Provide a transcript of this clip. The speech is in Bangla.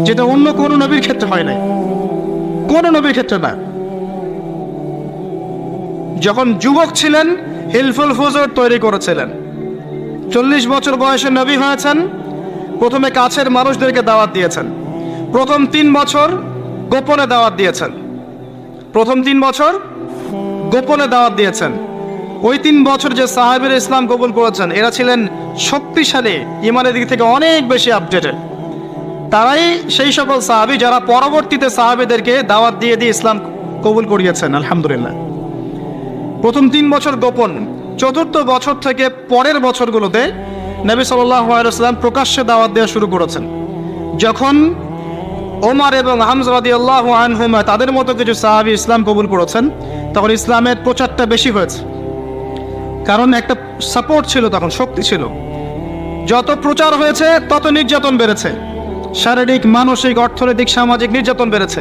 যেটা অন্য কোনো নবীর ক্ষেত্রে হয় নাই, কোনো নবীর ক্ষেত্রে না। যখন যুবক ছিলেন হিলফুল ফুজুর তৈরি করেছিলেন, 40 বছর বয়সে নবী হয়েছেন, প্রথমে কাছের মানুষদেরকে দাওয়াত দিয়েছেন, প্রথম 3 বছর গোপনে দাওয়াত দিয়েছেন, প্রথম 3 বছর গোপনে দাওয়াত দিয়েছেন। ওই 3 বছর যে সাহাবীরা ইসলাম কবুল করেছেন এরা ছিলেন শক্তিশালী, ইমানের দিক থেকে অনেক বেশি আপডেটেড। তারাই সেই সকল সাহাবী যারা পরবর্তীতে সাহাবীদেরকে দাওয়াত দিয়ে দিয়ে ইসলাম কবুল করিয়েছেন আলহামদুলিল্লাহ। প্রথম 3 বছর গোপন, চতুর্থ বছর থেকে পরের বছরগুলোতে নবী সাল্লাল্লাহু আলাইহি ওয়াসাল্লাম প্রকাশ্যে দাওয়াত দেওয়া শুরু করেছেন। যখন ওমর এবং হামজা রাদিয়াল্লাহু আনহুমা তাদের মতো কিছু সাহাবী ইসলাম কবুল করেছেন, তখন ইসলামের প্রচারটা বেশি হয়েছে, কারণ একটা সাপোর্ট ছিল, তখন শক্তি ছিল। যত প্রচার হয়েছে তত নির্যাতন বেড়েছে, শারীরিক, মানসিক, অর্থনৈতিক, সামাজিক নির্যাতন বেড়েছে।